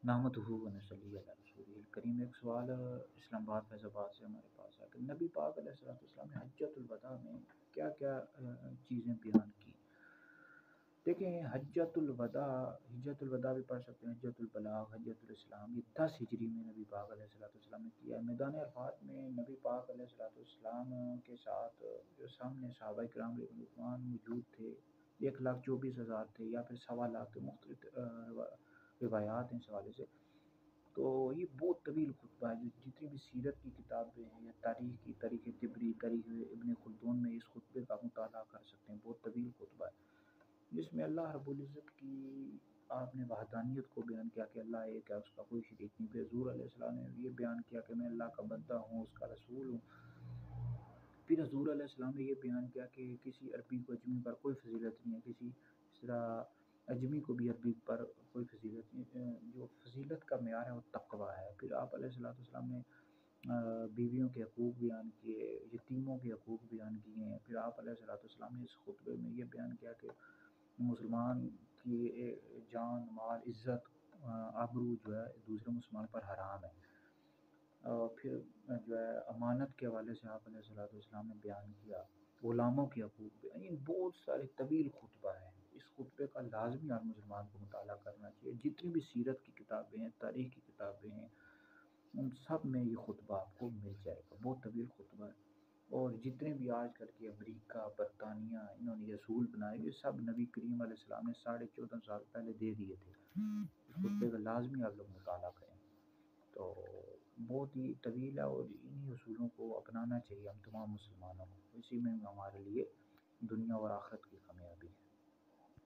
نحمدہ و نصلی علی رسولہ الکریم۔ ایک سوال اسلام آباد فیض آباد سے ہمارے پاس ہے کہ نبی پاک علیہ الصلوۃ والسلام نے حجۃ الوداع میں کیا کیا چیزیں بیان کی؟ دیکھیں، حجۃ الوداع بھی پڑھ سکتے ہیں، حجۃ البلاغ، حجۃ الاسلام، یہ 10 ہجری میں نبی پاک علیہ الصلوۃ والسلام نے کیا ہے۔ میدان عرفات میں نبی پاک علیہ الصلوۃ والسلام کے ساتھ جو سامنے صحابہ کرام رضوان موجود تھے، 1,24,000 تھے یا پھر 1,25,000 تھے، مختلف روایات ہیں اس حوالے سے۔ تو یہ بہت طویل خطبہ ہے، جو جتنی بھی سیرت کی کتابیں ہیں یا تاریخ طبری، تاریخ ابن خلدون میں اس خطبے کا مطالعہ کر سکتے ہیں۔ بہت طویل خطبہ ہے جس میں اللہ رب العزت کی آپ نے وحدانیت کو بیان کیا کہ اللہ ایک ہے، اس کا کوئی شریک نہیں۔ پھر حضور علیہ السلام نے یہ بیان کیا کہ میں اللہ کا بندہ ہوں، اس کا رسول ہوں۔ پھر حضور علیہ السلام نے یہ بیان کیا کہ کسی عربی کو اجمی پر کوئی فضیلت نہیں ہے، کسی اس طرح اجمی کو بھی عربی پر کوئی فضیلت نہیں، جو فضیلت کا معیار ہے وہ تقویٰ ہے۔ پھر آپ علیہ السلام نے بیویوں کے حقوق بیان کیے، یتیموں کے حقوق بیان کیے ہیں۔ پھر آپ علیہ السلام نے اس خطبے میں یہ بیان کیا کہ مسلمان کی جان، مال، عزت، آبرو جو ہے دوسرے مسلمان پر حرام ہے۔ اور پھر جو ہے امانت کے حوالے سے آپ علیہ السلام نے بیان کیا، غلاموں کے حقوق بھی، یہ بہت سارے طویل خطبہ ہے۔ اس خطبے کا لازمی ہر مسلمان کو مطالعہ کرنا چاہیے۔ جتنی بھی سیرت کی کتابیں ہیں، تاریخ کی کتابیں ہیں، ان سب میں یہ خطبہ آپ کو مل جائے گا۔ بہت طویل خطبہ ہے، اور جتنے بھی آج کل کے امریکہ، برطانیہ، انہوں نے یہ اصول بنائے، یہ سب نبی کریم علیہ السلام نے 14.5 سال پہلے دے دیے تھے۔ اس خطبے کا لازمی آپ لوگ مطالعہ کریں۔ تو بہت ہی طویل ہے، اور انہی اصولوں کو اپنانا چاہیے ہم تمام مسلمانوں کو، اسی میں ہمارے لیے دنیا اور آخرت کی کامیابی ہے۔